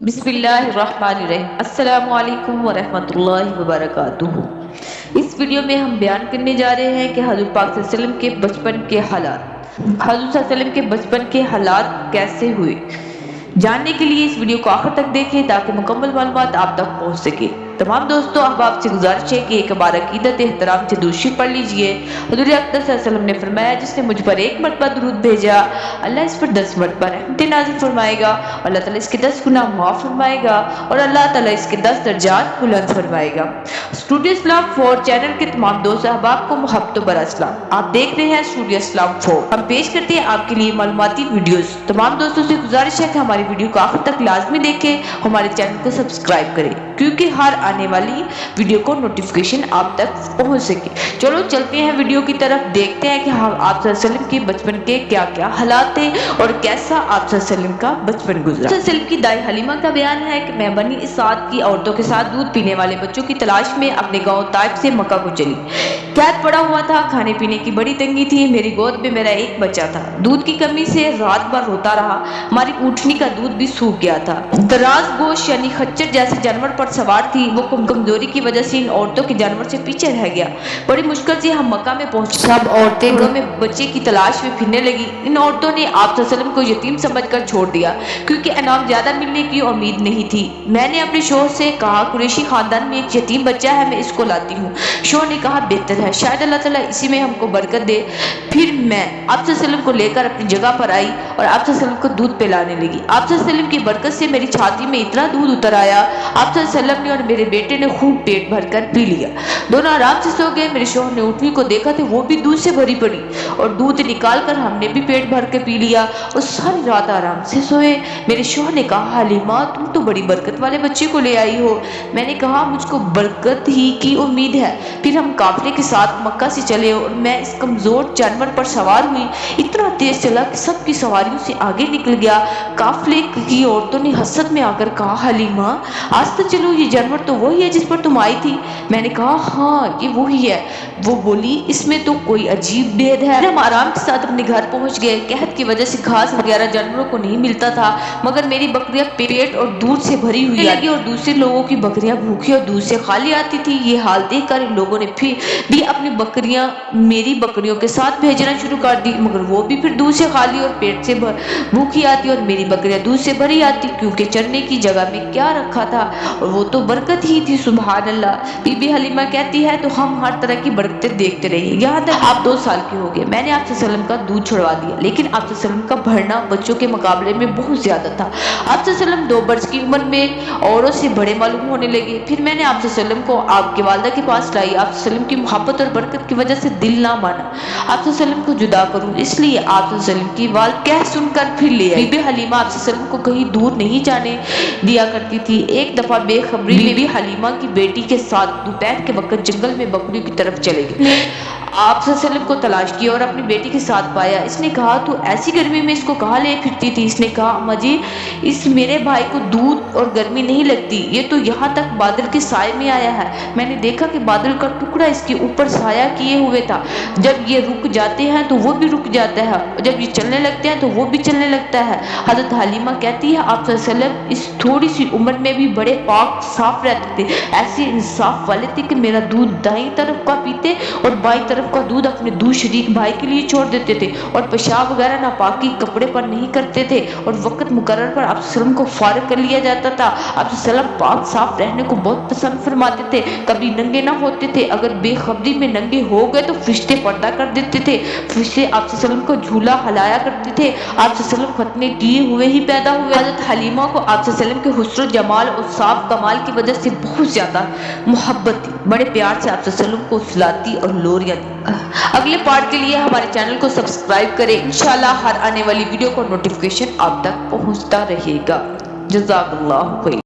بسم اللہ الرحمن الرحیم۔ السلام علیکم ورحمۃ اللہ وبرکاتہ۔ اس ویڈیو میں ہم بیان کرنے جا رہے ہیں کہ حضور پاک صلی اللہ علیہ وسلم کے بچپن کے حالات، حضور صلی اللہ علیہ وسلم کے بچپن کے حالات کیسے ہوئے۔ جاننے کے لیے اس ویڈیو کو آخر تک دیکھیں تاکہ مکمل معلومات آپ تک پہنچ سکے۔ تمام دوستوں احباب سے گزارش ہے کہ ایک بار عقیدت احترام سے درود شریف پڑھ لیجئے۔ حضور اکرم صلی اللہ علیہ وسلم نے فرمایا، جس نے مجھ پر 1 مرتبہ درود بھیجا، اللہ اس پر 10 مرتبہ رحمت نازل فرمائے گا، اللہ تعالیٰ اس کے 10 گناہ معاف فرمائے گا اور اللہ تعالیٰ اس کے 10 درجات بلند فرمائے گا۔ اسٹوڈیو اسلام 4 چینل کے تمام دوست احباب کو محبت و برا اسلام۔ آپ دیکھ رہے ہیں اسٹوڈیو اسلام 4۔ ہم پیش کرتے ہیں آپ کے لیے معلوماتی ویڈیوز۔ تمام دوستوں سے گزارش ہے کہ ہماری ویڈیو کو آخر تک لازمی دیکھیں، ہمارے چینل کو سبسکرائب کریں کیونکہ ہر آنے والی ویڈیو کو نوٹیفیکیشن آپ تک پہنچ سکے۔ چلو چلتے ہیں ویڈیو کی طرف، دیکھتے ہیں کہ آپ صلی اللہ علیہ وسلم کے بچپن کے کیا کیا حالات تھے اور کیسا آپ صلی اللہ علیہ وسلم کا بچپن گزرا۔ صلی اللہ علیہ وسلم کی دائی حلیمہ کا بیان ہے کہ میں بنی اسعد کی عورتوں کے ساتھ دودھ پینے والے بچوں کی تلاش میں اپنے گاؤں طائف سے مکہ کو چلی۔ قید پڑا ہوا تھا، کھانے پینے کی بڑی تنگی تھی، میری گود میں میرا ایک بچہ تھا۔ دودھ کی کمی سے رات بھر روتا رہا، ہماری اونٹنی کا دودھ بھی سوکھ گیا تھا۔ دراز گوش یعنی خچر جیسے جانور پر سوار تھی، وہ کمزوری کی وجہ سے ان عورتوں کے جانور سے پیچھے رہ گیا۔ بڑی مشکل سے ہم مکہ میں پہنچے۔ سب عورتیں گھروں میں بچے کی تلاش میں پھرنے لگی۔ ان عورتوں نے آپ صلی اللہ علیہ وسلم کو یتیم سمجھ کر چھوڑ دیا کیونکہ انعام زیادہ ملنے کی امید نہیں تھی۔ میں نے اپنے شوہر سے کہا، قریشی خاندان میں ایک یتیم بچہ ہے، میں اس کو لاتی ہوں۔ شوہر نے کہا، بہتر ہے، شاید اللہ تعالیٰ اسی میں ہم کو برکت دے۔ پھر میں آپ صلی اللہ علیہ وسلم کو لے کر اپنی جگہ پر آئی اور آپ صلی اللہ علیہ وسلم کو دودھ پلانے لگی۔ آپ صلی اللہ علیہ وسلم کی برکت سے میری چھاتی میں اتنا دودھ اتر آیا، آپ صلی اللہ علیہ وسلم نے اور میرے بیٹے نے خوب پیٹ بھر کر پی لیا۔ دونوں آرام سے سو گئے۔ میرے شوہر نے اونٹنی کو دیکھا تو وہ بھی دودھ سے بھری پڑی اور دودھ نکال کر ہم نے بھی پیٹ بھر کے پی لیا اور ساری رات آرام سے سوئے۔ میرے شوہر نے کہا، حلیمہ تم تو بڑی برکت والے بچے کو لے آئی ہو۔ میں نے کہا، مجھ کو برکت ہی کی امید ہے۔ پھر ہم قافلے کے ساتھ مکہ سے چلے اور میں اس کمزور جانور پر سوار ہوئی۔ اتنا تیز چلا کہ سب کی سواریوں سے آگے نکل گیا۔ قافلے کی عورتوں نے حسرت میں آ کر کہا، حلیمہ آہستہ چلو، یہ جانور تو وہی ہے جس پر تم آئی تھی۔ میں نے کہا، ہاں یہ وہی ہے۔ وہ بولی، اس میں تو کوئی عجیب بھید ہے۔ ہم آرام کے ساتھ اپنے گھر پہنچ گئے۔ قحط کی وجہ سے گھاس وغیرہ جانوروں کو نہیں ملتا تھا، مگر میری بکریاں پیٹ اور دودھ سے بھری ہوئی لگی اور دوسرے لوگوں کی بکریاں بھوکی اور دودھ سے خالی آتی تھی۔ یہ حال دیکھ کر ان لوگوں نے پھر بھی اپنی بکریاں میری بکریوں کے ساتھ بھیجنا شروع کر دی، مگر وہ بھی پھر دودھ سے خالی اور پیٹ سے بھوکی آتی اور میری بکریاں دودھ سے بھری آتی، کیونکہ چرنے کی جگہ میں کیا رکھا تھا اور وہ تو برکت ہی تھی۔ سبحان اللہ۔ بی بی حلیمہ کہتی ہے، تو ہم ہر طرح کی برکتیں دیکھتے رہے یہاں تک آپ 2 سال کے ہو گئے۔ میں نے آپ صلی اللہ علیہ وسلم کا دودھ چھڑوا دیا، لیکن آپ صلی اللہ علیہ وسلم کا بڑھنا بچوں کے مقابلے میں بہت زیادہ تھا۔ آپ صلی اللہ علیہ وسلم 2 برس کی عمر میں اوروں سے بڑے معلوم ہونے لگے۔ پھر میں نے آپ صلی اللہ علیہ وسلم کو آپ کے والدہ کے پاس لائی۔ آپ صلی اللہ علیہ وسلم کی محبت اور برکت کی وجہ سے دل نہ مانا آپ صلی اللہ علیہ وسلم کو جدا کروں، اس لیے آپ صلی اللہ علیہ وسلم کی والد کہہ سن کر پھر لے آئی۔ بی بی حلیمہ آپ صلی اللہ علیہ وسلم کو کہیں دور نہیں جانے دیا کرتی تھی۔ ایک دفعہ بے خبری میں بی بی حلیمہ کی بیٹی کے ساتھ دوپہر کے وقت جنگل میں بکریوں کی طرف چلے گئے۔ آپ صلی اللہ علیہ وسلم کو تلاش کیا اور اپنی بیٹی کے ساتھ پایا۔ اس نے کہا، تو ایسی گرمی میں اس کو کہاں لے پھرتی تھی؟ اس نے کہا، اماں جی اس میرے بھائی کو دودھ اور گرمی نہیں لگتی، یہ تو یہاں تک بادل کے سائے میں آیا ہے۔ میں نے دیکھا کہ بادل کا ٹکڑا اس کے اوپر سایہ کیے ہوئے تھا، جب یہ رک جاتے ہیں تو وہ بھی رک جاتا ہے اور جب یہ چلنے لگتے ہیں تو وہ بھی چلنے لگتا ہے۔ حضرت حلیمہ کہتی ہے، آپ صلی اللہ علیہ وسلم اس تھوڑی سی عمر میں بھی بڑے پاک صاف رہتے تھے، ایسے انصاف والے تھے کہ میرا دودھ دائیں طرف کا پیتے اور بائیں طرف کا دودھ اپنے دودھ شریک بھائی کے لیے چھوڑ دیتے تھے اور پیشاب وغیرہ ناپاکی کپڑے پر نہیں کرتے تھے اور وقت مقرر پر آپ صلی اللہ علیہ وسلم کو فارغ کر لیا جاتا تھا۔ آپ صلی اللہ علیہ وسلم پاک صاف رہنے کو بہت پسند فرماتے تھے، کبھی ننگے نہ ہوتے تھے، اگر بے خبری میں ننگے ہو گئے تو فرشتے پردہ کر دیتے تھے، فرشتے آپ صلی اللہ علیہ وسلم کو جھولا ہلایا کرتے تھے، آپ صلی اللہ علیہ وسلم ختنے کیے ہوئے ہی پیدا ہوئے۔ حضرت حلیمہ کو آپ صلی اللہ علیہ وسلم کے حسن و جمال اور صاف کمال کی وجہ سے بہت زیادہ محبت تھی، بڑے پیار سے آپ صلی اللہ علیہ وسلم کو سلاتی اور لوریاں دی۔ اگلے پارٹ کے لیے ہمارے چینل کو سبسکرائب کریں، انشاءاللہ ہر آنے والی ویڈیو کو نوٹیفیکیشن آپ تک پہنچتا رہے گا۔ جزاک اللہ خیر۔